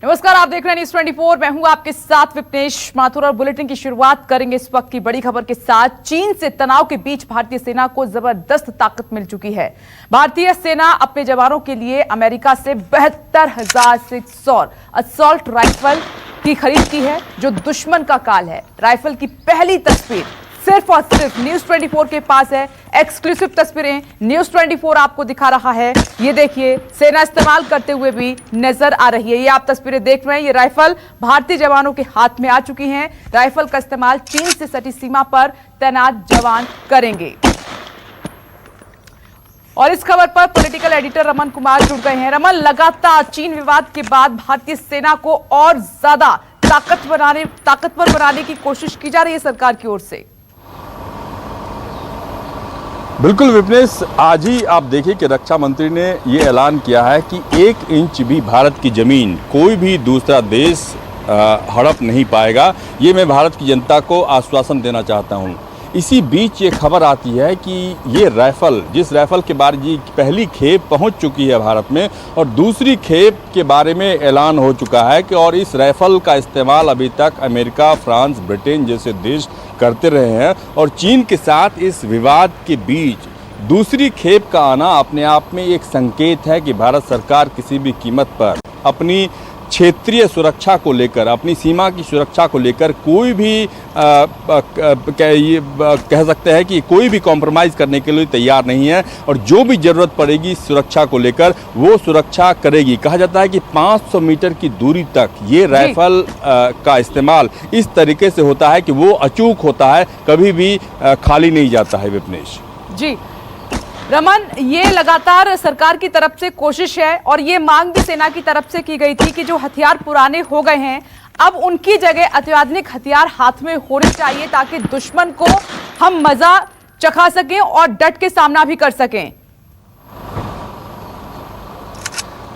नमस्कार, आप देख रहे हैं न्यूज़ 24। मैं हूं आपके साथ विपनेश माथुर और बुलेटिन की शुरुआत करेंगे इस वक्त की बड़ी खबर के साथ। चीन से तनाव के बीच भारतीय सेना को जबरदस्त ताकत मिल चुकी है। भारतीय सेना अपने जवानों के लिए अमेरिका से 72,600 असॉल्ट राइफल की खरीद की है, जो दुश्मन का काल है। राइफल की पहली तस्वीर सिर्फ और सिर्फ न्यूज़ 24 के पास है। एक्सक्लूसिव तस्वीरें न्यूज़ 24 आपको दिखा रहा है। ये देखिए, सेना इस्तेमाल करते हुए भी नजर आ रही है। ये आप तस्वीरें देख रहे हैं, ये राइफल भारतीय जवानों के हाथ में आ चुकी हैं। राइफल का इस्तेमाल चीन से सटी सीमा पर तैनात जवान करेंगे। और इस खबर पर पॉलिटिकल एडिटर रमन कुमार जुड़ गए हैं। रमन, लगातार चीन विवाद के बाद भारतीय सेना को और ज्यादा ताकतवर बनाने की कोशिश की जा रही है सरकार की ओर से। बिल्कुल विपनेश, आज ही आप देखिए कि रक्षा मंत्री ने ये ऐलान किया है कि 1 इंच भी भारत की जमीन कोई भी दूसरा देश हड़प नहीं पाएगा। ये मैं भारत की जनता को आश्वासन देना चाहता हूँ। इसी बीच ये खबर आती है कि ये राइफल, जिस राइफल के बारे में पहली खेप पहुंच चुकी है भारत में, और दूसरी खेप के बारे में ऐलान हो चुका है कि और इस राइफल का इस्तेमाल अभी तक अमेरिका, फ्रांस, ब्रिटेन जैसे देश करते रहे हैं। और चीन के साथ इस विवाद के बीच दूसरी खेप का आना अपने आप में एक संकेत है कि भारत सरकार किसी भी कीमत पर अपनी क्षेत्रीय सुरक्षा को लेकर, अपनी सीमा की सुरक्षा को लेकर कोई भी कह सकते हैं कि कोई भी कॉम्प्रोमाइज़ करने के लिए तैयार नहीं है। और जो भी ज़रूरत पड़ेगी सुरक्षा को लेकर, वो सुरक्षा करेगी। कहा जाता है कि 500 मीटर की दूरी तक ये राइफल का इस्तेमाल इस तरीके से होता है कि वो अचूक होता है, कभी भी खाली नहीं जाता है। विपनेश जी, रमन, ये लगातार सरकार की तरफ से कोशिश है और ये मांग भी सेना की तरफ से की गई थी कि जो हथियार पुराने हो गए हैं, अब उनकी जगह अत्याधुनिक हथियार हाथ में होने चाहिए, ताकि दुश्मन को हम मजा चखा सकें और डट के सामना भी कर सकें।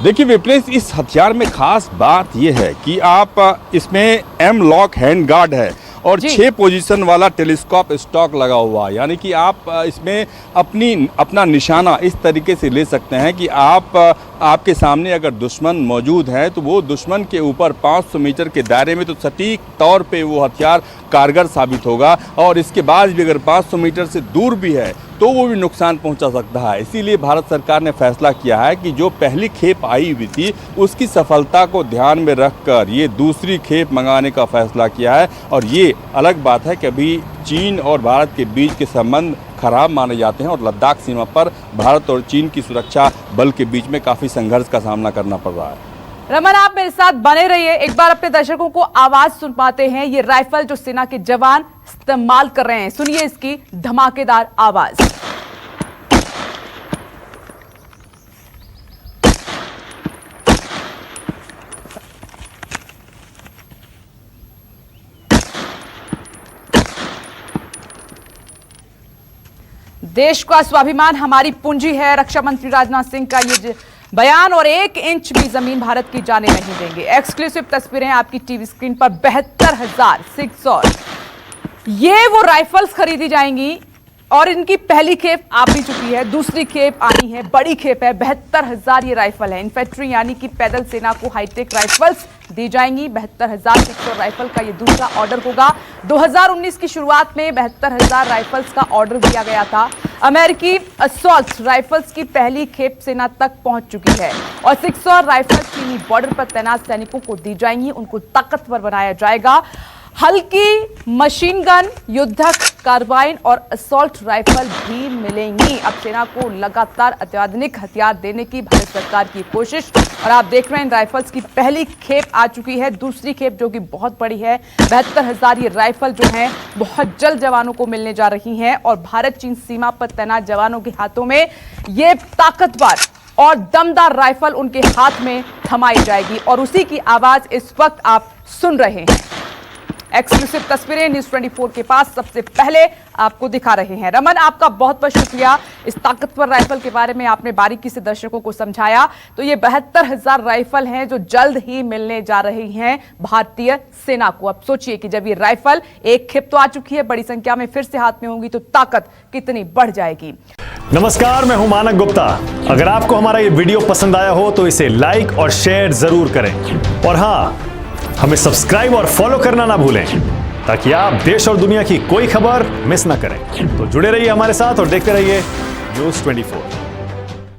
देखिए विपनेश, इस हथियार में खास बात यह है कि आप इसमें एम लॉक हैंड गार्ड है और 6 पोजीशन वाला टेलीस्कोप स्टॉक लगा हुआ है। यानी कि आप इसमें अपना निशाना इस तरीके से ले सकते हैं कि आपके सामने अगर दुश्मन मौजूद है तो वो दुश्मन के ऊपर 500 मीटर के दायरे में तो सटीक तौर पे वो हथियार कारगर साबित होगा, और इसके बाद भी अगर 500 मीटर से दूर भी है तो वो भी नुकसान पहुंचा सकता है। इसीलिए भारत सरकार ने फैसला किया है कि जो पहली खेप आई हुई थी उसकी सफलता को ध्यान में रखकर ये दूसरी खेप मंगाने का फैसला किया है। और ये अलग बात है कि अभी चीन और भारत के बीच के संबंध खराब माने जाते हैं और लद्दाख सीमा पर भारत और चीन की सुरक्षा बल के बीच में काफ़ी संघर्ष का सामना करना पड़ रहा है। रमन, आप मेरे साथ बने रहिए। एक बार अपने दर्शकों को आवाज सुन पाते हैं, ये राइफल जो सेना के जवान इस्तेमाल कर रहे हैं, सुनिए इसकी धमाकेदार आवाज। देश का स्वाभिमान हमारी पूंजी है, रक्षा मंत्री राजनाथ सिंह का ये बयान। और 1 इंच भी जमीन भारत की जाने नहीं देंगे। एक्सक्लूसिव तस्वीरें आपकी टीवी स्क्रीन पर। 72,600 ये वो राइफल्स खरीदी जाएंगी और इनकी पहली खेप आ भी चुकी है, दूसरी खेप आनी है, बड़ी खेप है। 72,000 ये राइफल है। इन्फेंट्री यानी कि पैदल सेना को हाईटेक राइफल्स दी जाएंगी। 72,600 राइफल का ये दूसरा ऑर्डर होगा। 2019 की शुरुआत में 72,000 राइफल्स का ऑर्डर दिया गया था। अमेरिकी असॉल्ट राइफल्स की पहली खेप सेना तक पहुंच चुकी है और 600 राइफल चीनी बॉर्डर पर तैनात सैनिकों को दी जाएंगी। उनको ताकतवर बनाया जाएगा। हल्की मशीन गन, युद्धक कार्बाइन और असॉल्ट राइफल भी मिलेंगी। अब सेना को लगातार अत्याधुनिक हथियार देने की भारत सरकार की कोशिश। और आप देख रहे हैं, राइफल्स की पहली खेप आ चुकी है, दूसरी खेप जो कि बहुत बड़ी है। 72,000 ये राइफल जो हैं बहुत जल्द जवानों को मिलने जा रही हैं और भारत चीन सीमा पर तैनात जवानों के हाथों में ये ताकतवर और दमदार राइफल उनके हाथ में थमाई जाएगी। और उसी की आवाज इस वक्त आप सुन रहे हैं। एक्सक्लूसिव तस्वीरें न्यूज़ 24 के पास सबसे पहले आपको दिखा रहे हैं। रमन, आपका बहुत बहुत शुक्रिया। इस ताकतवर राइफल के बारे में आपने बारीकी से दर्शकों को समझाया। तो ये 72,000 राइफल हैं जो जल्द ही मिलने जा रही हैं भारतीय सेना को। अब सोचिए कि जब ये राइफल एक खेप तो आ चुकी है, बड़ी संख्या में फिर से हाथ में होंगी तो ताकत कितनी बढ़ जाएगी। नमस्कार, मैं हूं मानक गुप्ता। अगर आपको हमारा ये वीडियो पसंद आया हो तो इसे लाइक और शेयर जरूर करें और हाँ, हमें सब्सक्राइब और फॉलो करना ना भूलें ताकि आप देश और दुनिया की कोई खबर मिस ना करें। तो जुड़े रहिए हमारे साथ और देखते रहिए न्यूज़ 24।